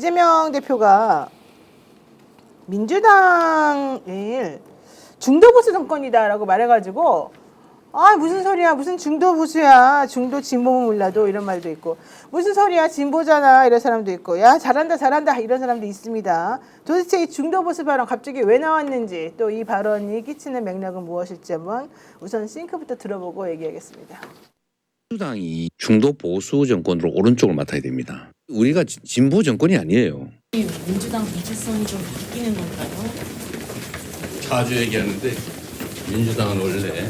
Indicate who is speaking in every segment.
Speaker 1: 이재명 대표가 민주당을 중도보수 정권이다라고 말해가지고 아 무슨 소리야 무슨 중도보수야 중도 진보면 몰라도 이런 말도 있고 무슨 소리야 진보잖아 이런 사람도 있고 야 잘한다 잘한다 이런 사람도 있습니다. 도대체 이 중도보수 발언 갑자기 왜 나왔는지 또 이 발언이 끼치는 맥락은 무엇일지 한번 우선 싱크부터 들어보고 얘기하겠습니다.
Speaker 2: 민주당이 중도 보수 정권으로 오른쪽을 맡아야 됩니다. 우리가 진보 정권이 아니에요.
Speaker 3: 민주당 정체성이 좀 바뀌는 건가요?
Speaker 4: 자주 얘기하는데 민주당은 원래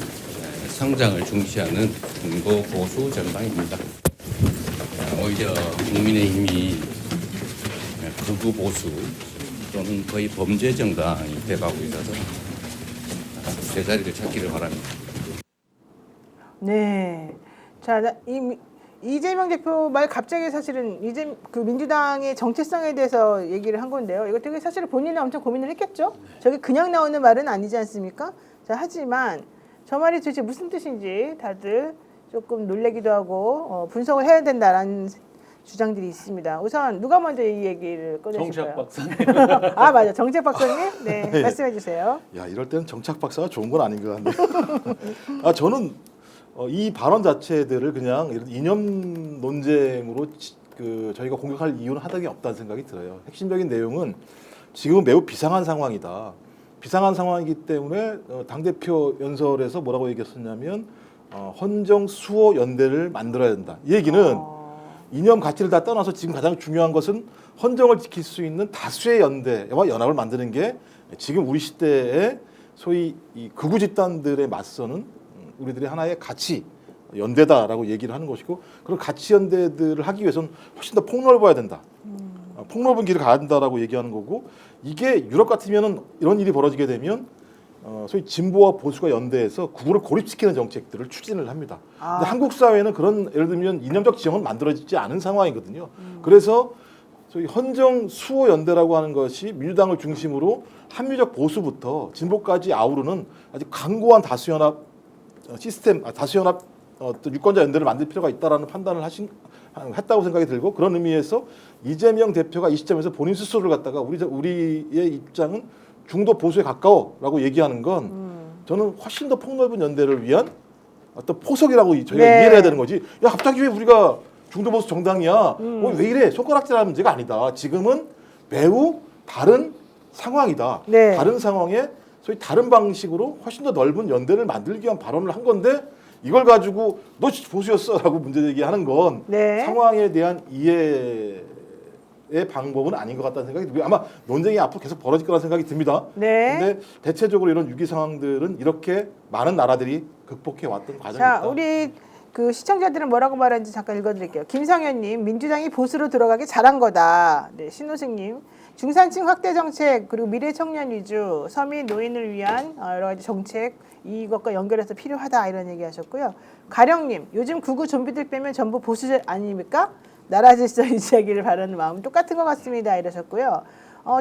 Speaker 4: 성장을 중시하는 중도 보수 정당입니다. 오히려 국민의힘이 극우 보수 또는 거의 범죄 정당이 돼가고 있어서 제자리를 찾기를 바랍니다.
Speaker 1: 네. 자, 이재명 대표 말 갑자기 사실은 그 민주당의 정체성에 대해서 얘기를 한 건데요. 이거 되게 사실 본인은 엄청 고민을 했겠죠. 저게 그냥 나오는 말은 아니지 않습니까? 자, 하지만 저 말이 도대체 무슨 뜻인지 다들 조금 놀래기도 하고 분석을 해야 된다라는 주장들이 있습니다. 우선 누가 먼저 이 얘기를 꺼내실까요?
Speaker 5: 정책 박사님.
Speaker 1: 아 맞아, 정책 박사님. 네,
Speaker 6: 네.
Speaker 1: 말씀해 주세요.
Speaker 6: 야 이럴 때는 정착 박사가 좋은 건 아닌 것 같네요. 저는 이 발언 자체들을 그냥 이런 이념 논쟁으로 저희가 공격할 이유는 하나도 없다는 생각이 들어요. 핵심적인 내용은 지금은 매우 비상한 상황이다. 비상한 상황이기 때문에 당대표 연설에서 뭐라고 얘기했었냐면 헌정 수호 연대를 만들어야 된다. 이 얘기는 이념 가치를 다 떠나서 지금 가장 중요한 것은 헌정을 지킬 수 있는 다수의 연대와 연합을 만드는 게 지금 우리 시대의 소위 이 극우 집단들에 맞서는 우리들의 하나의 가치 연대다라고 얘기를 하는 것이고 그런 가치 연대들을 하기 위해서는 훨씬 더 폭넓어야 된다. 폭넓은 길을 가야 된다라고 얘기하는 거고 이게 유럽 같으면은 이런 일이 벌어지게 되면 소위 진보와 보수가 연대해서 국우를 고립시키는 정책들을 추진을 합니다. 근데 한국 사회는 그런 예를 들면 이념적 지형은 만들어지지 않은 상황이거든요. 그래서 소위 헌정 수호 연대라고 하는 것이 민주당을 중심으로 합리적 보수부터 진보까지 아우르는 아주 강고한 다수연합 시스템, 다수연합 유권자 연대를 만들 필요가 있다라는 판단을 했다고 생각이 들고 그런 의미에서 이재명 대표가 이 시점에서 본인 스스로를 갖다가 우리의 입장은 중도 보수에 가까워라고 얘기하는 건 저는 훨씬 더 폭넓은 연대를 위한 어떤 포석이라고 저희가 이해를 해야 되는 거지. 야 갑자기 왜 우리가 중도 보수 정당이야? 왜 이래? 손가락질하는 문제가 아니다. 지금은 매우 다른 상황이다.
Speaker 1: 네.
Speaker 6: 다른 상황에 소위 다른 방식으로 훨씬 더 넓은 연대를 만들기 위한 발언을 한 건데 이걸 가지고 너 보수였어라고 문제 제기하는 건
Speaker 1: 네.
Speaker 6: 상황에 대한 이해의 방법은 아닌 것 같다는 생각이 들고요. 아마 논쟁이 앞으로 계속 벌어질 거라는 생각이 듭니다.
Speaker 1: 네.
Speaker 6: 근데 대체적으로 이런 위기 상황들은 이렇게 많은 나라들이 극복해 왔던 과정입니다.
Speaker 1: 자, 우리 그 시청자들은 뭐라고 말하는지 잠깐 읽어드릴게요. 김성현님, 민주당이 보수로 들어가기 잘한 거다. 네, 신호승님, 중산층 확대 정책 그리고 미래 청년 위주 서민 노인을 위한 여러 가지 정책 이것과 연결해서 필요하다 이런 얘기하셨고요. 가령님, 요즘 극우 좀비들 빼면 전부 보수 아닙니까? 나라 질서 유지하기를 바라는 마음 똑같은 것 같습니다 이러셨고요.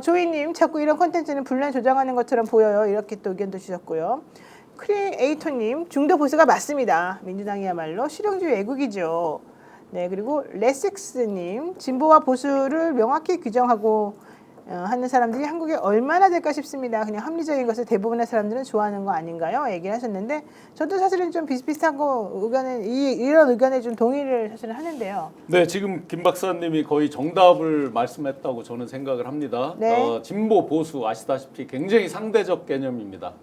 Speaker 1: 조이님, 자꾸 이런 콘텐츠는 분란 조장하는 것처럼 보여요 이렇게 또 의견도 주셨고요. 크리에이터님, 중도 보수가 맞습니다. 민주당이야말로 실용주의 애국이죠. 네, 그리고 레식스님, 진보와 보수를 명확히 규정하고 하는 사람들이 한국에 얼마나 될까 싶습니다. 그냥 합리적인 것을 대부분의 사람들은 좋아하는 거 아닌가요? 얘기를 하셨는데 저도 사실은 좀 비슷비슷한 거 이런 의견에 좀 동의를 사실은 하는데요.
Speaker 5: 네, 지금 김 박사님이 거의 정답을 말씀했다고 저는 생각을 합니다.
Speaker 1: 네.
Speaker 5: 진보 보수 아시다시피 굉장히 상대적 개념입니다.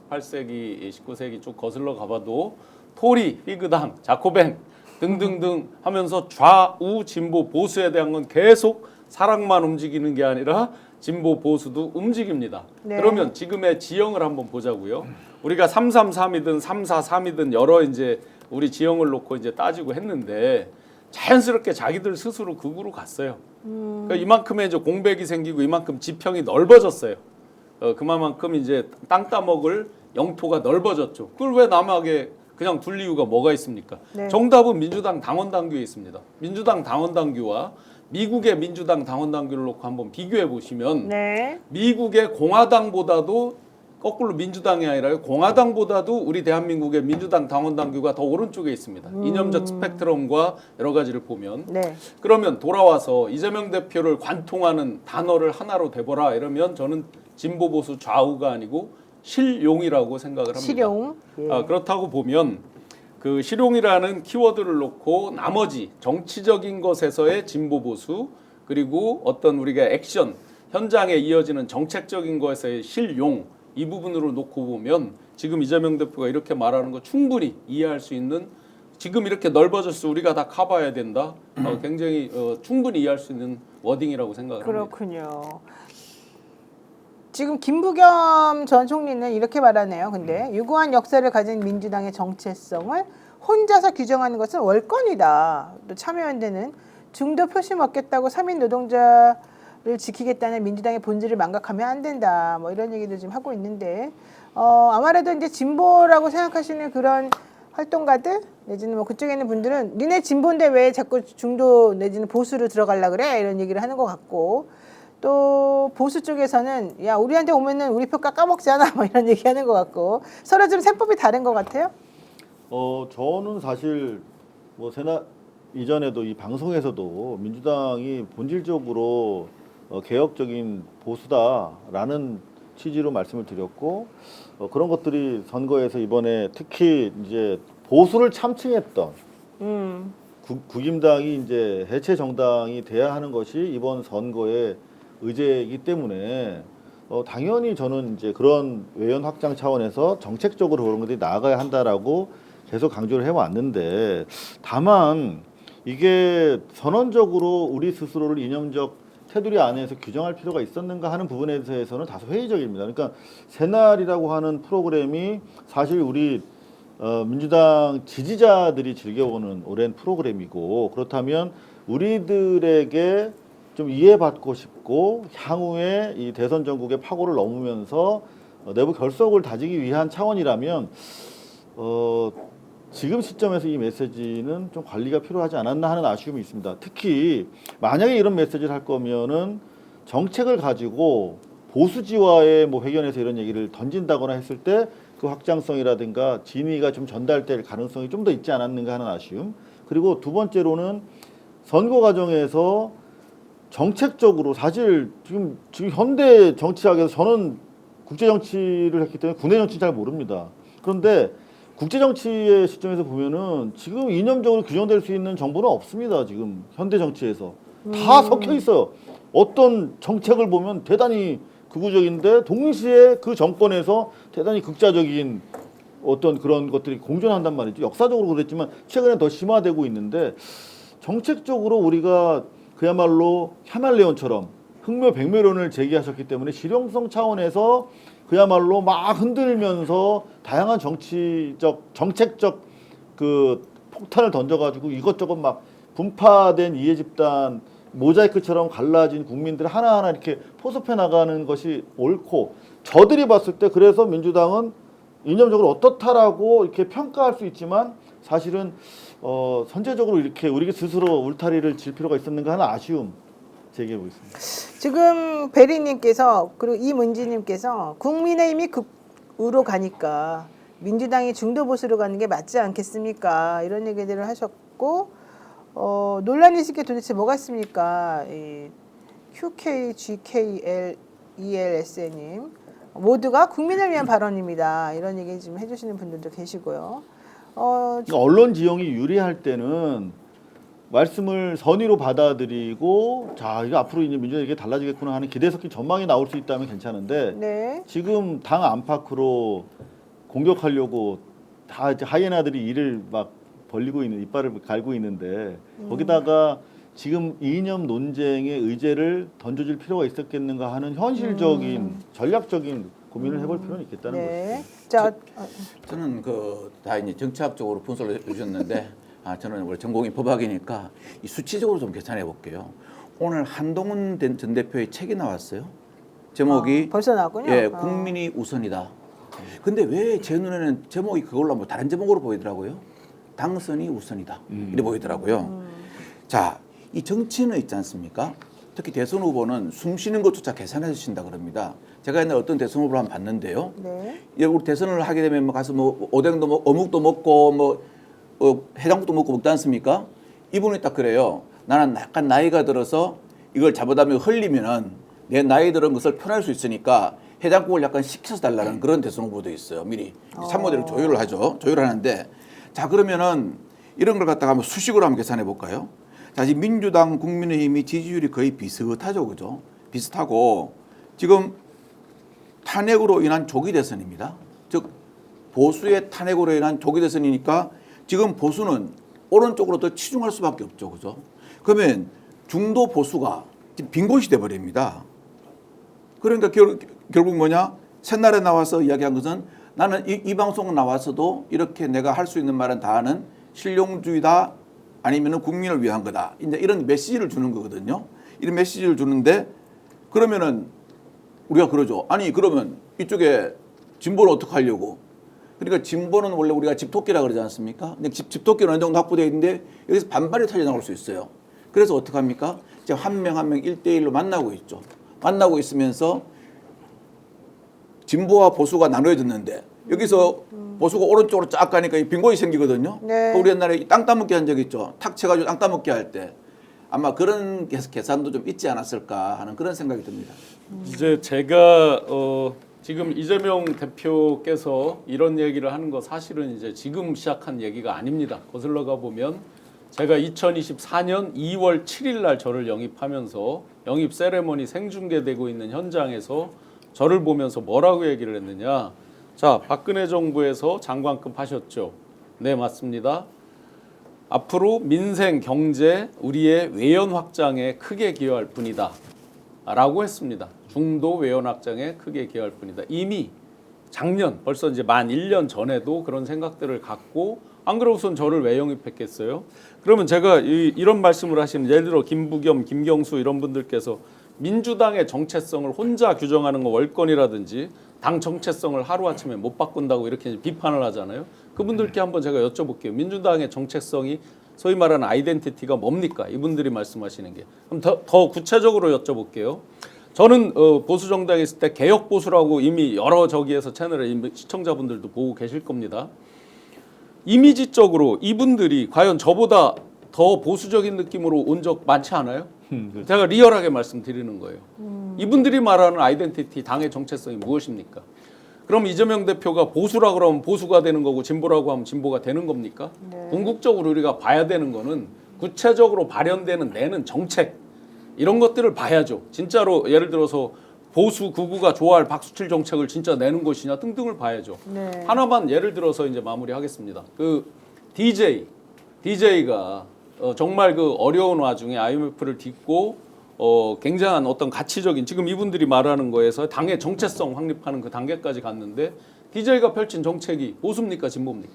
Speaker 5: 18세기, 19세기 쭉 거슬러 가봐도 토리, 피그당, 자코벤 등등등 하면서 좌우 진보 보수에 대한 건 계속 사랑만 움직이는 게 아니라 진보 보수도 움직입니다.
Speaker 1: 네.
Speaker 5: 그러면 지금의 지형을 한번 보자고요. 우리가 333이든 343이든 여러 이제 우리 지형을 놓고 이제 따지고 했는데 자연스럽게 자기들 스스로 극으로 갔어요. 그러니까 이만큼의 이제 공백이 생기고 이만큼 지평이 넓어졌어요. 그만큼 이제 땅 따먹을 영토가 넓어졌죠. 그걸 왜 남하게 그냥 둘 이유가 뭐가 있습니까?
Speaker 1: 네.
Speaker 5: 정답은 민주당 당원 당규에 있습니다. 민주당 당원 당규와 미국의 민주당 당원 당규를 놓고 한번 비교해 보시면
Speaker 1: 네.
Speaker 5: 미국의 공화당보다도 거꾸로 민주당이 아니라 공화당보다도 우리 대한민국의 민주당 당원 당규가 더 오른쪽에 있습니다. 이념적 스펙트럼과 여러 가지를 보면
Speaker 1: 네.
Speaker 5: 그러면 돌아와서 이재명 대표를 관통하는 단어를 하나로 대보라 이러면 저는 진보 보수 좌우가 아니고 실용이라고 생각을 합니다.
Speaker 1: 실용. 예.
Speaker 5: 그렇다고 보면 그 실용이라는 키워드를 놓고 나머지 정치적인 것에서의 진보 보수 그리고 어떤 우리가 액션 현장에 이어지는 정책적인 것에서의 실용 이 부분으로 놓고 보면 지금 이재명 대표가 이렇게 말하는 거 충분히 이해할 수 있는 지금 이렇게 넓어졌어 우리가 다 커버해야 된다. 굉장히 충분히 이해할 수 있는 워딩이라고 생각을 합니다.
Speaker 1: 그렇군요. 지금 김부겸 전 총리는 이렇게 말하네요. 근데 유구한 역사를 가진 민주당의 정체성을 혼자서 규정하는 것은 월권이다. 또 참여연대는 중도 표심 얻겠다고 3인 노동자를 지키겠다는 민주당의 본질을 망각하면 안 된다. 뭐 이런 얘기도 지금 하고 있는데 아무래도 이제 진보라고 생각하시는 그런 활동가들 내지는 뭐 그쪽에 있는 분들은 니네 진보인데 왜 자꾸 중도 내지는 보수로 들어가려 그래 이런 얘기를 하는 것 같고 또 보수 쪽에서는 야 우리한테 오면은 우리 표 깎아먹잖아 뭐 이런 얘기하는 것 같고 서로 좀 셈법이 다른 것 같아요.
Speaker 7: 저는 사실 뭐 세나 이전에도 이 방송에서도 민주당이 본질적으로 개혁적인 보수다라는 취지로 말씀을 드렸고 그런 것들이 선거에서 이번에 특히 이제 보수를 참칭했던 국임당이 이제 해체 정당이 돼야 하는 것이 이번 선거의 의제이기 때문에 당연히 저는 이제 그런 외연 확장 차원에서 정책적으로 그런 것들이 나아가야 한다라고 계속 강조를 해왔는데 다만 이게 선언적으로 우리 스스로를 이념적 테두리 안에서 규정할 필요가 있었는가 하는 부분에 대해서는 다소 회의적입니다. 그러니까 새날이라고 하는 프로그램이 사실 우리 민주당 지지자들이 즐겨보는 오랜 프로그램이고 그렇다면 우리들에게 좀 이해받고 싶고 향후에 이 대선 전국의 파고를 넘으면서 내부 결속을 다지기 위한 차원이라면 지금 시점에서 이 메시지는 좀 관리가 필요하지 않았나 하는 아쉬움이 있습니다. 특히 만약에 이런 메시지를 할 거면은 정책을 가지고 보수지와의 뭐 회견에서 이런 얘기를 던진다거나 했을 때 그 확장성이라든가 진위가 좀 전달될 가능성이 좀 더 있지 않았는가 하는 아쉬움. 그리고 두 번째로는 선거 과정에서 정책적으로 사실 지금 현대 정치학에서 저는 국제 정치를 했기 때문에 국내 정치 잘 모릅니다. 그런데 국제 정치의 시점에서 보면은 지금 이념적으로 규정될 수 있는 정보는 없습니다. 지금 현대 정치에서 다 섞여 있어요. 어떤 정책을 보면 대단히 극우적인데 동시에 그 정권에서 대단히 극자적인 어떤 그런 것들이 공존한단 말이죠. 역사적으로 그랬지만 최근에 더 심화되고 있는데 정책적으로 우리가 그야말로 샤말레온처럼 흑묘백묘론을 제기하셨기 때문에 실용성 차원에서 그야말로 막 흔들면서 다양한 정책적 그 폭탄을 던져가지고 이것저것 막 분파된 이해 집단 모자이크처럼 갈라진 국민들 하나하나 이렇게 포섭해 나가는 것이 옳고 저들이 봤을 때 그래서 민주당은 이념적으로 어떻다라고 이렇게 평가할 수 있지만 사실은 선제적으로 이렇게 우리 스스로 울타리를 질 필요가 있었는가 하는 아쉬움 제기해 보겠습니다.
Speaker 1: 지금 베리님께서 그리고 이문지님께서 국민의힘이 극우로 가니까 민주당이 중도 보수로 가는 게 맞지 않겠습니까? 이런 얘기들을 하셨고 논란이 있을 게 도대체 뭐가 있습니까? QKGKLELS님 모두가 국민을 위한 발언입니다. 이런 얘기 좀 해주시는 분들도 계시고요.
Speaker 7: 그러니까 언론 지형이 유리할 때는 말씀을 선의로 받아들이고 자 이거 앞으로 이제 민주당이 이렇게 달라지겠구나 하는 기대 섞인 전망이 나올 수 있다면 괜찮은데
Speaker 1: 네.
Speaker 7: 지금 당 안팎으로 공격하려고 다 이제 하이에나들이 이를 막 벌리고 있는 이빨을 갈고 있는데 거기다가 지금 이념 논쟁의 의제를 던져줄 필요가 있었겠는가 하는 현실적인 전략적인 고민을 해볼 필요는 있겠다는
Speaker 1: 네.
Speaker 7: 것이죠.
Speaker 1: 자,
Speaker 8: 저는 다 이제 정치학적으로 분석을 해주셨는데 저는 원래 전공이 법학이니까 이 수치적으로 좀 계산해 볼게요. 오늘 한동훈 전 대표의 책이 나왔어요. 제목이
Speaker 1: 벌써 나왔군요.
Speaker 8: 예, 국민이 우선이다. 근데 왜 제 눈에는 제목이 그걸로 뭐 다른 제목으로 보이더라고요. 당선이 우선이다. 이래 보이더라고요. 자, 이 정치는 있지 않습니까? 특히 대선 후보는 숨 쉬는 것조차 계산해 주신다 그럽니다. 제가 옛날 어떤 대선 후보를 한번 봤는데요.
Speaker 1: 네.
Speaker 8: 예, 우리 대선을 하게 되면 뭐 가서 뭐 오뎅도 먹고 어묵도 먹고 뭐 해장국도 먹고 먹지 않습니까? 이분이 딱 그래요. 나는 약간 나이가 들어서 이걸 잘못하면 흘리면은 내 나이 들은 것을 표현할 수 있으니까 해장국을 약간 식혀서 달라는 그런 대선 후보도 있어요. 미리 참모들이 조율을 하죠. 조율을 하는데 자 그러면은 이런 걸 갖다가 한번 수식으로 한번 계산해 볼까요? 자 지금 민주당, 국민의힘이 지지율이 거의 비슷하죠, 그죠? 비슷하고 지금 탄핵으로 인한 조기 대선입니다. 즉 보수의 탄핵으로 인한 조기 대선이니까 지금 보수는 오른쪽으로 더 치중할 수밖에 없죠, 그죠? 그러면 중도 보수가 지금 빈 곳이 돼 버립니다. 그러니까 결국 뭐냐? 새날에 나와서 이야기한 것은 나는 이 방송 나와서도 이렇게 내가 할 수 있는 말은 다 하는 실용주의다 아니면은 국민을 위한 거다. 이제 이런 메시지를 주는 거거든요. 이런 메시지를 주는데 그러면은 우리가 그러죠. 아니 그러면 이쪽에 진보는 어떻게 하려고? 그러니까 진보는 원래 우리가 집토끼라 그러지 않습니까? 근데 집토끼는 어느 정도 확보되어 있는데 여기서 반발이 터져 나올 수 있어요. 그래서 어떻게 합니까? 지금 한 명 한 명 1대1로 만나고 있죠. 만나고 있으면서 진보와 보수가 나눠졌는데 여기서 보수가 오른쪽으로 쫙 가니까 빈곤이 생기거든요.
Speaker 1: 네.
Speaker 8: 우리 옛날에 땅 따먹기 한 적 있죠. 탁 쳐가지고 땅 따먹기 할 때 아마 그런 계산도 좀 있지 않았을까 하는 그런 생각이 듭니다.
Speaker 5: 이제 제가 지금 이재명 대표께서 이런 얘기를 하는 거 사실은 이제 지금 시작한 얘기가 아닙니다. 거슬러 가 보면 제가 2024년 2월 7일 날 저를 영입하면서 영입 세레머니 생중계되고 있는 현장에서 저를 보면서 뭐라고 얘기를 했느냐. 자, 박근혜 정부에서 장관급 하셨죠. 네, 맞습니다. 앞으로 민생, 경제, 우리의 외연 확장에 크게 기여할 뿐이다. 라고 했습니다. 중도 외연 확장에 크게 기여할 뿐이다. 이미 작년, 벌써 이제 만 1년 전에도 그런 생각들을 갖고 안 그러고선 저를 왜 영입했겠어요? 그러면 제가 이런 말씀을 하시는 예를 들어 김부겸, 김경수 이런 분들께서 민주당의 정체성을 혼자 규정하는 거 월권이라든지 당 정체성을 하루아침에 못 바꾼다고 이렇게 비판을 하잖아요. 그분들께 한번 제가 여쭤볼게요. 민주당의 정체성이 소위 말하는 아이덴티티가 뭡니까? 이분들이 말씀하시는 게. 그럼 더 구체적으로 여쭤볼게요. 저는 보수 정당에 있을 때 개혁 보수라고 이미 여러 저기에서 채널에 시청자분들도 보고 계실 겁니다. 이미지적으로 이분들이 과연 저보다 더 보수적인 느낌으로 온 적 많지 않아요? 제가 리얼하게 말씀드리는 거예요. 이분들이 말하는 아이덴티티, 당의 정체성이 무엇입니까? 그럼 이재명 대표가 보수라고 그러면 보수가 되는 거고 진보라고 하면 진보가 되는 겁니까?
Speaker 1: 네.
Speaker 5: 궁극적으로 우리가 봐야 되는 거는 구체적으로 발현되는 내는 정책 이런 것들을 봐야죠. 진짜로 예를 들어서 보수 극우가 좋아할 박수칠 정책을 진짜 내는 것이냐 등등을 봐야죠.
Speaker 1: 네.
Speaker 5: 하나만 예를 들어서 이제 마무리하겠습니다. 그 DJ가 정말 그 어려운 와중에 IMF를 딛고 굉장한 어떤 가치적인 지금 이분들이 말하는 거에서 당의 정체성 확립하는 그 단계까지 갔는데 DJ가 펼친 정책이 보수입니까 진보입니까?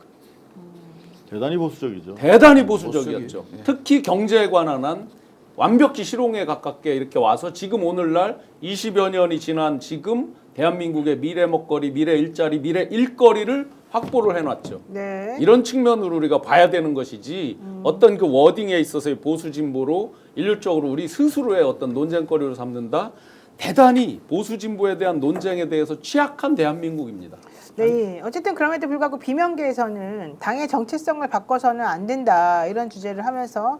Speaker 7: 대단히 보수적이죠.
Speaker 5: 대단히 보수적이었죠.
Speaker 8: 보수적이, 예.
Speaker 5: 특히 경제에 관한 완벽히 실용에 가깝게 이렇게 와서 지금 오늘날 20여 년이 지난 지금 대한민국의 미래 먹거리, 미래 일자리, 미래 일거리를 확보를 해놨죠.
Speaker 1: 네.
Speaker 5: 이런 측면으로 우리가 봐야 되는 것이지 어떤 그 워딩에 있어서의 보수 진보로 일률적으로 우리 스스로의 어떤 논쟁거리로 삼는다. 대단히 보수 진보에 대한 논쟁에 대해서 취약한 대한민국입니다.
Speaker 1: 네, 어쨌든 그럼에도 불구하고 비명계에서는 당의 정체성을 바꿔서는 안 된다 이런 주장을 하면서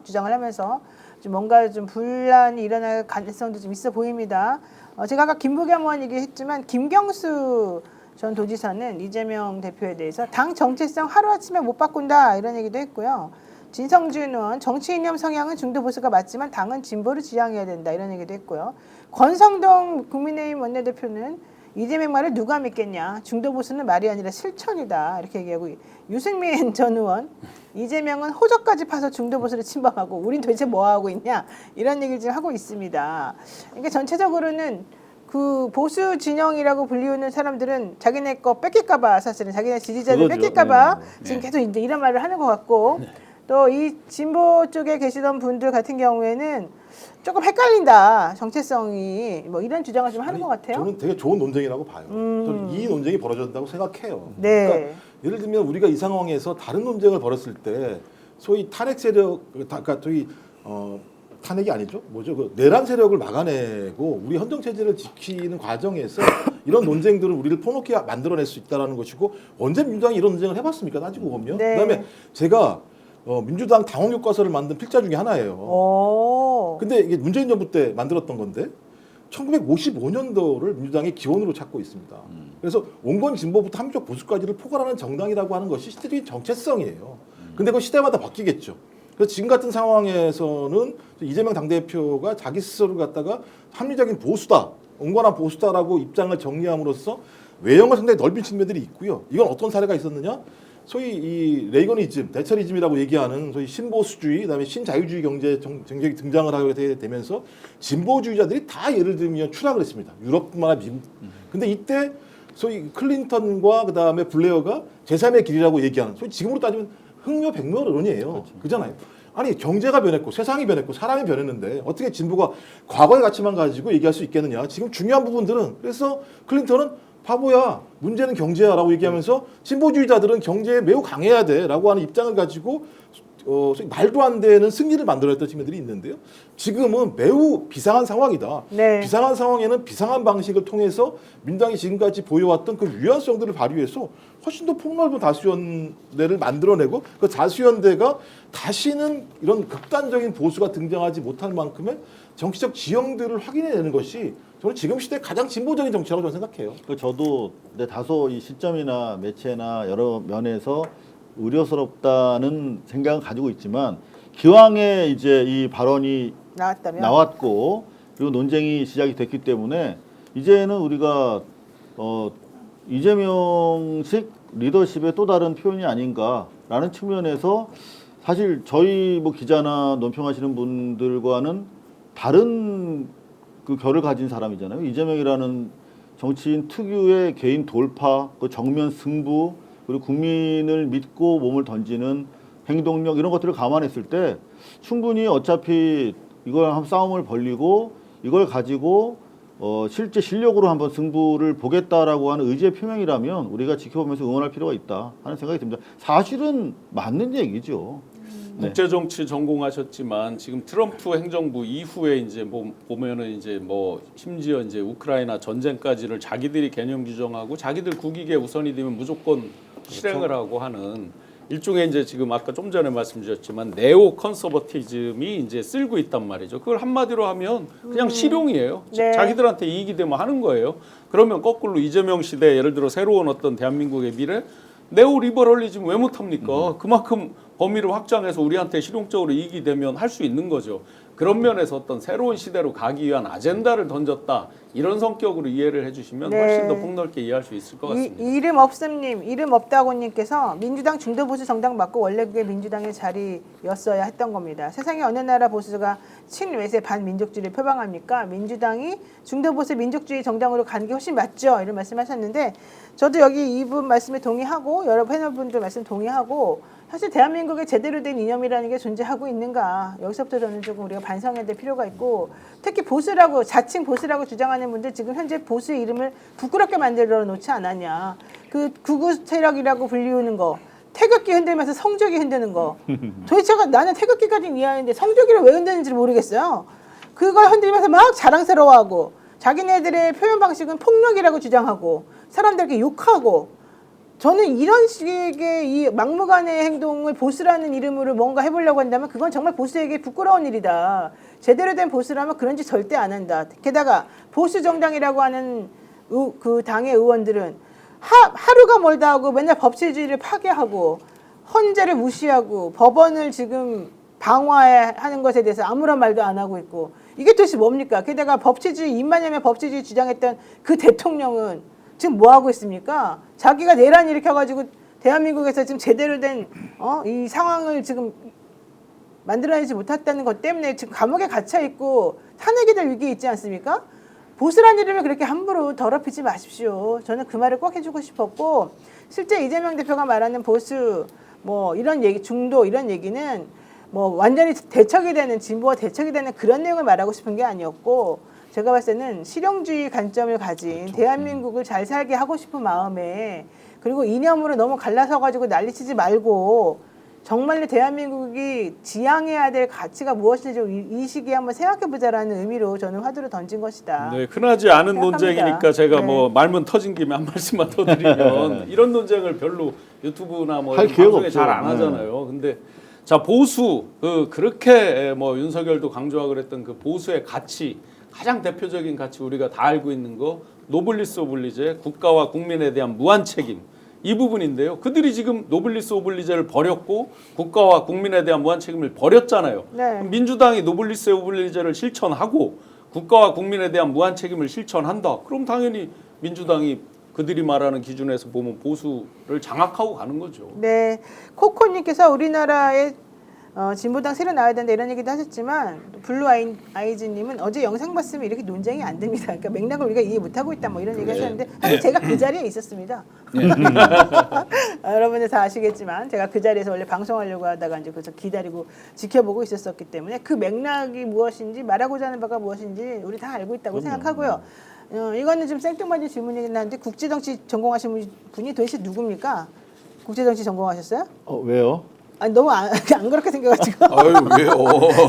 Speaker 1: 좀 뭔가 좀 분란이 일어날 가능성도 좀 있어 보입니다. 제가 아까 김부겸 의원 얘기했지만 김경수 전 도지사는 이재명 대표에 대해서 당 정체성 하루아침에 못 바꾼다 이런 얘기도 했고요. 진성준 의원 정치 이념 성향은 중도 보수가 맞지만 당은 진보를 지향해야 된다 이런 얘기도 했고요. 권성동 국민의힘 원내대표는 이재명 말을 누가 믿겠냐. 중도 보수는 말이 아니라 실천이다. 이렇게 얘기하고 유승민 전 의원 이재명은 호적까지 파서 중도 보수를 침범하고 우린 도대체 뭐 하고 있냐. 이런 얘기를 지금 하고 있습니다. 그러니까 전체적으로는 그 보수 진영이라고 불리우는 사람들은 자기네 거 뺏길까 봐 사실은 자기네 지지자들
Speaker 7: 그거죠.
Speaker 1: 뺏길까 봐
Speaker 7: 네.
Speaker 1: 지금 계속 이제 이런 말을 하는 것 같고 또 이 진보 쪽에 계시던 분들 같은 경우에는 조금 헷갈린다. 정체성이 뭐 이런 주장을 좀 하는 것 같아요.
Speaker 6: 저는 되게 좋은 논쟁이라고 봐요. 저는 이 논쟁이 벌어졌다고 생각해요.
Speaker 1: 네.
Speaker 6: 그러니까 예를 들면 우리가 이 상황에서 다른 논쟁을 벌였을 때 소위 탄핵 세력, 그러니까 소위 탄핵이 아니죠. 뭐죠? 그 내란 세력을 막아내고 우리 헌정 체제를 지키는 과정에서 이런 논쟁들을 우리를 폭넓게 만들어낼 수 있다라는 것이고 언제 민주당이 이런 논쟁을 해봤습니까? 따지고 보면.
Speaker 1: 네.
Speaker 6: 그다음에 제가 민주당 당원 교과서를 만든 필자 중에 하나예요.
Speaker 1: 오.
Speaker 6: 근데 이게 문재인 정부 때 만들었던 건데 1955년도를 민주당이 기원으로 찾고 있습니다. 그래서 온건 진보부터 한쪽 보수까지를 포괄하는 정당이라고 하는 것이 시대적인 정체성이에요. 근데 그 시대마다 바뀌겠죠. 그래서 지금 같은 상황에서는 이재명 당대표가 자기 스스로를 갖다가 합리적인 보수다, 온건한 보수다라고 입장을 정리함으로써 외형을 상당히 넓힌 측면들이 있고요. 이건 어떤 사례가 있었느냐? 소위 이 레이거니즘, 대처리즘이라고 얘기하는 소위 신보수주의, 그다음에 신자유주의 경제 정책이 등장을 하게 되면서 진보주의자들이 다 예를 들면 추락을 했습니다. 유럽뿐만 아니라 미국. 근데 이때 소위 클린턴과 그다음에 블레어가 제3의 길이라고 얘기하는 소위 지금으로 따지면 흥묘백묘론이에요. 그렇잖아요. 아니 경제가 변했고 세상이 변했고 사람이 변했는데 어떻게 진보가 과거의 가치만 가지고 얘기할 수 있겠느냐. 지금 중요한 부분들은 그래서 클린턴은 바보야 문제는 경제야라고 얘기하면서 진보주의자들은 경제에 매우 강해야 돼라고 하는 입장을 가지고 소위 말도 안 되는 승리를 만들어냈던 측면들이 있는데요. 지금은 매우 비상한 상황이다.
Speaker 1: 네.
Speaker 6: 비상한 상황에는 비상한 방식을 통해서 민당이 지금까지 보여왔던 그 유연성들을 발휘해서 훨씬 더 폭넓은 다수연대를 만들어내고 그 다수연대가 다시는 이런 극단적인 보수가 등장하지 못할 만큼의 정치적 지형들을 확인해내는 것이 저는 지금 시대의 가장 진보적인 정치라고 저는 생각해요.
Speaker 7: 저도 다소 이 시점이나 매체나 여러 면에서 우려스럽다는 생각은 가지고 있지만 기왕에 이제 이 발언이
Speaker 1: 나왔다면
Speaker 7: 나왔고 그리고 논쟁이 시작이 됐기 때문에 이제는 우리가 이재명식 리더십의 또 다른 표현이 아닌가라는 측면에서 사실 저희 뭐 기자나 논평하시는 분들과는 다른 그 결을 가진 사람이잖아요. 이재명이라는 정치인 특유의 개인 돌파, 그 정면 승부, 그리고 국민을 믿고 몸을 던지는 행동력 이런 것들을 감안했을 때 충분히 어차피 이걸 한번 싸움을 벌리고 이걸 가지고 실제 실력으로 한번 승부를 보겠다라고 하는 의지의 표명이라면 우리가 지켜보면서 응원할 필요가 있다 하는 생각이 듭니다. 사실은 맞는 얘기죠. 네.
Speaker 5: 국제정치 전공하셨지만 지금 트럼프 행정부 이후에 이제 보면은 이제 심지어 이제 우크라이나 전쟁까지를 자기들이 개념 규정하고 자기들 국익에 우선이 되면 무조건 실행을 하고 하는 일종의 이제 지금 아까 좀 전에 말씀드렸지만 네오 컨서버티즘이 이제 쓸고 있단 말이죠. 그걸 한마디로 하면 그냥 실용이에요.
Speaker 1: 네.
Speaker 5: 자기들한테 이익이 되면 하는 거예요. 그러면 거꾸로 이재명 시대 예를 들어 새로운 어떤 대한민국의 미래 네오 리버럴리즘 왜 못합니까? 그만큼 범위를 확장해서 우리한테 실용적으로 이익이 되면 할 수 있는 거죠. 그런 면에서 어떤 새로운 시대로 가기 위한 아젠다를 던졌다. 이런 성격으로 이해를 해주시면
Speaker 1: 네.
Speaker 5: 훨씬 더 폭넓게 이해할 수 있을 것 같습니다.
Speaker 1: 이름 없음님, 이름 없다고님께서 민주당 중도보수 정당 맞고 원래 그게 민주당의 자리였어야 했던 겁니다. 세상에 어느 나라 보수가 친외세 반민족주의를 표방합니까? 민주당이 중도보수 민족주의 정당으로 가는 게 훨씬 맞죠? 이런 말씀하셨는데 저도 여기 이분 말씀에 동의하고 여러 패널분들 말씀 동의하고 사실 대한민국에 제대로 된 이념이라는 게 존재하고 있는가 여기서부터 저는 조금 우리가 반성해야 될 필요가 있고 특히 보수라고 자칭 보수라고 주장하는 분들 지금 현재 보수의 이름을 부끄럽게 만들어 놓지 않았냐. 그 극우 세력이라고 불리우는 거 태극기 흔들면서 성적이 흔드는 거 도대체 나는 태극기까지는 이해하는데 성적이를 왜 흔드는지 모르겠어요. 그걸 흔들면서 막 자랑스러워하고 자기네들의 표현 방식은 폭력이라고 주장하고 사람들에게 욕하고 저는 이런 식의 이 막무가내의 행동을 보수라는 이름으로 뭔가 해보려고 한다면 그건 정말 보수에게 부끄러운 일이다. 제대로 된 보수라면 그런 짓 절대 안 한다. 게다가 보수 정당이라고 하는 그 당의 의원들은 하루가 멀다 하고 맨날 법치주의를 파괴하고 헌재를 무시하고 법원을 지금 방화하는 것에 대해서 아무런 말도 안 하고 있고 이게 도대체 뭡니까? 게다가 법치주의 입만하면 법치주의 주장했던 그 대통령은 지금 뭐 하고 있습니까? 자기가 내란 일으켜가지고 대한민국에서 지금 제대로 된 이 상황을 지금 만들어내지 못했다는 것 때문에 지금 감옥에 갇혀 있고 탄핵이 될 위기에 있지 않습니까? 보수란 이름을 그렇게 함부로 더럽히지 마십시오. 저는 그 말을 꼭 해주고 싶었고 실제 이재명 대표가 말하는 보수 뭐 이런 얘기 중도 이런 얘기는 뭐 완전히 대척이 되는 진보와 대척이 되는 그런 내용을 말하고 싶은 게 아니었고 제가 봤을 때는 실용주의 관점을 가진 대한민국을 잘 살게 하고 싶은 마음에 그리고 이념으로 너무 갈라서 가지고 난리치지 말고 정말로 대한민국이 지향해야 될 가치가 무엇인지 이 시기에 한번 생각해보자라는 의미로 저는 화두를 던진 것이다.
Speaker 5: 네, 흔하지 않은
Speaker 1: 생각합니다.
Speaker 5: 논쟁이니까 제가
Speaker 1: 네.
Speaker 5: 뭐 말문 터진 김에 한 말씀만 더 드리면 이런 논쟁을 별로 유튜브나 뭐
Speaker 7: 할
Speaker 5: 이런
Speaker 7: 기회가
Speaker 5: 방송에
Speaker 7: 없죠.
Speaker 5: 잘 안 하잖아요. 근데 자 보수 그렇게 뭐 윤석열도 강조하고 그랬던 그 보수의 가치 가장 대표적인 가치 우리가 다 알고 있는 거 노블리스 오블리제 국가와 국민에 대한 무한 책임 이 부분인데요. 그들이 지금 노블리스 오블리제를 버렸고 국가와 국민에 대한 무한 책임을 버렸잖아요.
Speaker 1: 네.
Speaker 5: 민주당이 노블리스 오블리제를 실천하고 국가와 국민에 대한 무한 책임을 실천한다. 그럼 당연히 민주당이 그들이 말하는 기준에서 보면 보수를 장악하고 가는 거죠.
Speaker 1: 네, 코코님께서 우리나라의 진보당 새로 나와야 된다 이런 얘기도 하셨지만 블루 아이즈님은 어제 영상 봤으면 이렇게 논쟁이 안 됩니다. 그러니까 맥락을 우리가 이해 못하고 있다 뭐 이런 얘기 하셨는데 사실 제가 그 자리에 있었습니다. 여러분들 다 아시겠지만 제가 그 자리에서 원래 방송하려고 하다가 이제 그래서 기다리고 지켜보고 있었기 때문에 그 맥락이 무엇인지 말하고자 하는 바가 무엇인지 우리 다 알고 있다고 생각하고요. 이거는 좀 생뚱맞은 질문이긴 한데 국제정치 전공하신 분이 도대체 누굽니까? 국제정치 전공하셨어요?
Speaker 7: 왜요?
Speaker 1: 아니 너무 안 그렇게 생겨가지고.
Speaker 8: 아유 왜요?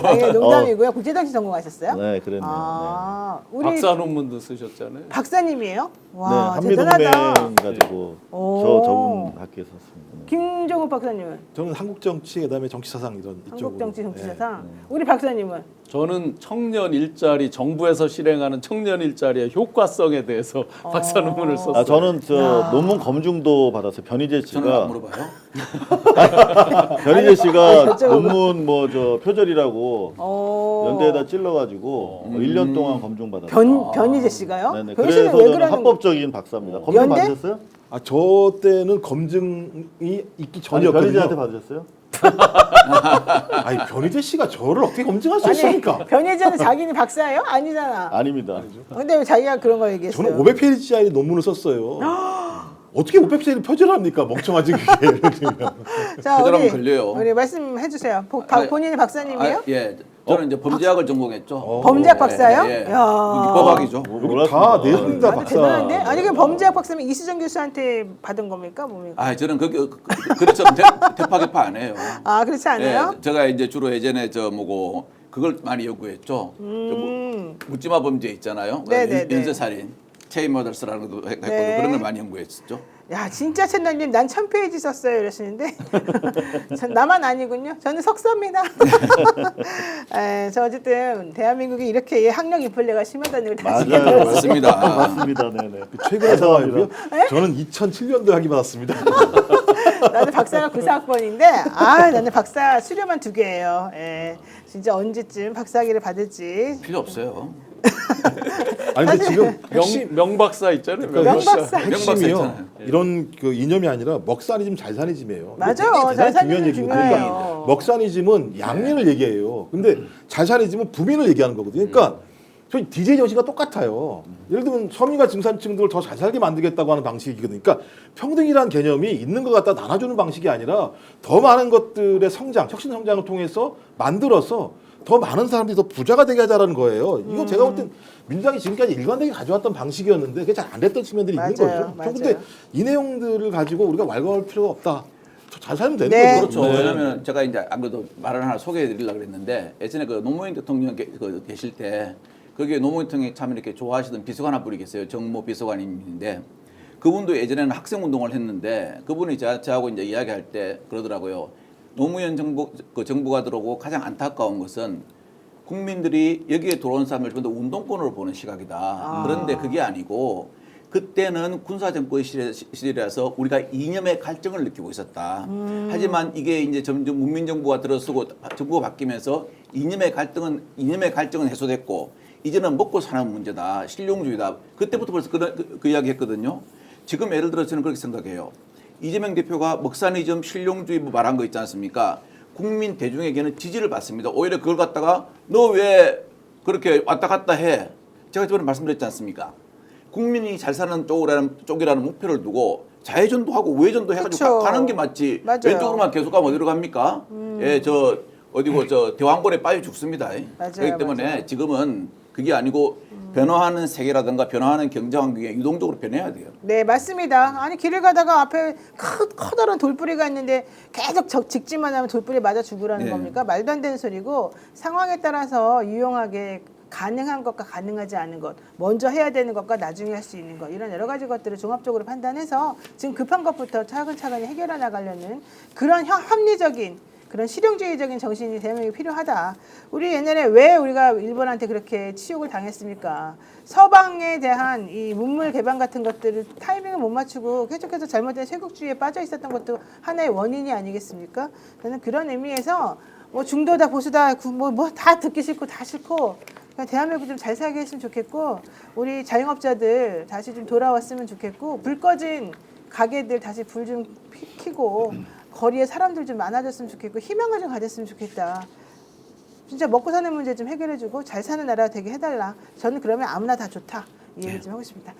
Speaker 1: 아니, 농담이고요. 국제정치 전공하셨어요?
Speaker 7: 네, 그랬네요.
Speaker 1: 아, 우리
Speaker 5: 박사 논문도 쓰셨잖아요.
Speaker 1: 박사님이에요?
Speaker 7: 네,
Speaker 1: 와,
Speaker 7: 한미동맹
Speaker 1: 대단하다.
Speaker 7: 가지고
Speaker 1: 오.
Speaker 7: 저 전문 학교에 썼습니다. 네.
Speaker 1: 김정우 박사님은
Speaker 6: 저는 한국 정치 그다음에 정치 사상 이런 이쪽으로.
Speaker 1: 한국 정치
Speaker 6: 네.
Speaker 1: 정치사상. 우리 박사님은
Speaker 5: 저는 청년 일자리 정부에서 실행하는 청년 일자리의 효과성에 대해서 박사 논문을 썼어요.
Speaker 7: 저는
Speaker 1: 야.
Speaker 7: 논문 검증도 받았어요. 변희재
Speaker 8: 저는 안
Speaker 7: 씨가
Speaker 8: 물어봐요.
Speaker 7: 변희재 씨가
Speaker 1: 여쭤보고.
Speaker 7: 논문 표절이라고
Speaker 1: 어.
Speaker 7: 연대에다 찔러가지고 1년 동안 검증 받았어요.
Speaker 1: 변희재 씨가요?
Speaker 7: 네네.
Speaker 1: 변희재 씨는
Speaker 7: 그래서
Speaker 1: 왜
Speaker 7: 저는
Speaker 1: 그러는
Speaker 7: 합법적인 박사입니다. 검증
Speaker 1: 연대?
Speaker 7: 받으셨어요?
Speaker 6: 저 때는 검증이 있기
Speaker 7: 아니,
Speaker 6: 전이었거든요.
Speaker 7: 변희재한테 받으셨어요?
Speaker 6: 아니 변희재 씨가 저를 어떻게 검증할 수
Speaker 1: 아니
Speaker 6: 있습니까?
Speaker 1: 변희재는 자기는 박사예요? 아니잖아.
Speaker 7: 아닙니다.
Speaker 1: 근데 왜 자기가 그런 걸 얘기했어요?
Speaker 6: 저는 500페이지짜리 논문을 썼어요. 어떻게 500페이지를 표절합니까? 멍청하지 그게.
Speaker 1: 자,
Speaker 8: 표절하면 걸려요.
Speaker 1: 우리 말씀해 주세요.
Speaker 8: 아니,
Speaker 1: 본인이 박사님이에요?
Speaker 8: 예, 저는 이제 범죄학을 전공했죠.
Speaker 1: 범죄학 박사요?
Speaker 8: 예, 예.
Speaker 1: 야.
Speaker 8: 법학이죠.
Speaker 6: 여기 다 내분다 박사.
Speaker 1: 대단한데? 아니 그럼 범죄학 박사면 이수정 교수한테 받은 겁니까? 뭡니까?
Speaker 8: 아, 저는 그렇죠. 대파개파 안 해요.
Speaker 1: 아 그렇지 않아요?
Speaker 8: 예, 제가 이제 주로 예전에 그걸 많이 연구했죠. 묻지마 범죄 있잖아요.
Speaker 1: 네네네.
Speaker 8: 연쇄살인, 체인 머더스라는 것도 했고
Speaker 1: 네.
Speaker 8: 그런 걸 많이 연구했었죠.
Speaker 1: 야 진짜 채널님 난 1000페이지 썼어요 이러시는데 전 나만 아니군요. 저는 석사입니다. 저 어쨌든 대한민국이 이렇게 학력 인플레가 심하다는 걸 다시
Speaker 7: 맞아요.
Speaker 8: 맞습니다.
Speaker 7: 맞습니다. 네네.
Speaker 6: 최근에 상황이고요. 저는 2007년도에 학위 받았습니다.
Speaker 1: 나는 박사가 94학번인데 나는 박사 수료만 2개예요. 예. 진짜 언제쯤 박사학위를 받을지.
Speaker 8: 필요 없어요.
Speaker 6: 아니 근데 지금 핵심
Speaker 5: 명박사 있잖아요.
Speaker 1: 명박사.
Speaker 6: 핵심이요.
Speaker 8: 있잖아요.
Speaker 6: 이런 그 이념이 아니라 먹사니즘 잘사니즘이에요.
Speaker 1: 맞아요.
Speaker 6: 대단히
Speaker 1: 잘사니즘
Speaker 6: 중요한 얘기거든요.
Speaker 1: 중요해요.
Speaker 6: 그러니까 먹사니즘은 양면을 얘기해요. 근데 잘사니즘은 부민을 얘기하는 거거든요. 그러니까 저희 DJ 정신과 똑같아요. 예를 들면 서민과 중산층들을 더 잘 살게 만들겠다고 하는 방식이거든요. 그러니까 평등이라는 개념이 있는 것 갖다 나눠주는 방식이 아니라 더 많은 것들의 성장, 혁신 성장을 통해서 만들어서 더 많은 사람들이 더 부자가 되게 하자라는 거예요. 이거 제가 볼 땐 민주당이 지금까지 일관되게 가져왔던 방식이었는데 그게 잘 안 됐던 측면들이 있는
Speaker 1: 맞아요.
Speaker 6: 거죠. 근데 이 내용들을 가지고 우리가 왈가왈 필요가 없다. 잘 살면 되는
Speaker 1: 네.
Speaker 6: 거죠.
Speaker 8: 그렇죠. 왜냐하면 제가 이제 안 그래도 말을 하나 소개해드리려고 그랬는데 예전에 그 노무현 대통령 계실 때 거기에 노무현 대통령이 참 이렇게 좋아하시던 비서관 한 분이 계세요. 정모 비서관님인데 그분도 예전에는 학생 운동을 했는데 그분이 저하고 이제 이야기할 때 그러더라고요. 노무현 정부가 들어오고 가장 안타까운 것은 국민들이 여기에 들어온 사람을 전부 다 운동권으로 보는 시각이다. 그런데 그게 아니고 그때는 군사정권 시절이라서 우리가 이념의 갈증을 느끼고 있었다. 하지만 이게 이제 점점 문민정부가 들어서고 정부가 바뀌면서 이념의 갈증은 해소됐고 이제는 먹고 사는 문제다. 실용주의다. 그때부터 벌써 그 이야기 했거든요. 지금 예를 들어 저는 그렇게 생각해요. 이재명 대표가 먹사니즘 실용주의 말한 거 있지 않습니까? 국민 대중에게는 지지를 받습니다. 오히려 그걸 갖다가 너 왜 그렇게 왔다 갔다 해? 제가 저번에 말씀드렸지 않습니까? 국민이 잘 사는 쪽이라는 목표를 두고 좌회전도 하고 우회전도 해가지고
Speaker 1: 그쵸.
Speaker 8: 가는 게 맞지.
Speaker 1: 맞아요.
Speaker 8: 왼쪽으로만 계속 가면 어디로 갑니까? 예, 어디고 대왕권에 빠져 죽습니다.
Speaker 1: 맞아요,
Speaker 8: 그렇기 때문에
Speaker 1: 맞아요.
Speaker 8: 지금은 그게 아니고 변화하는 세계라든가 변화하는 경제 환경에 유동적으로 변해야 돼요.
Speaker 1: 네, 맞습니다. 아니 길을 가다가 앞에 커다란 돌뿌리가 있는데 계속 직진만 하면 돌뿌리 맞아 죽으라는
Speaker 8: 네.
Speaker 1: 겁니까? 말도 안 되는 소리고 상황에 따라서 유용하게 가능한 것과 가능하지 않은 것, 먼저 해야 되는 것과 나중에 할 수 있는 것 이런 여러 가지 것들을 종합적으로 판단해서 지금 급한 것부터 차근차근히 해결해 나가려는 그런 합리적인 그런 실용주의적인 정신이 대한민국에 필요하다. 우리 옛날에 왜 우리가 일본한테 그렇게 치욕을 당했습니까? 서방에 대한 이 문물 개방 같은 것들을 타이밍을 못 맞추고 계속해서 잘못된 쇄국주의에 빠져 있었던 것도 하나의 원인이 아니겠습니까? 저는 그런 의미에서 뭐 중도다 보수다 뭐 다 듣기 싫고 다 싫고 그냥 대한민국 좀 잘 살게 했으면 좋겠고 우리 자영업자들 다시 좀 돌아왔으면 좋겠고 불 꺼진 가게들 다시 불 좀 켜고 거리에 사람들 좀 많아졌으면 좋겠고 희망을 좀 가졌으면 좋겠다. 진짜 먹고 사는 문제 좀 해결해주고 잘 사는 나라 되게 해달라. 저는 그러면 아무나 다 좋다. 이 얘기 좀 하고 싶습니다.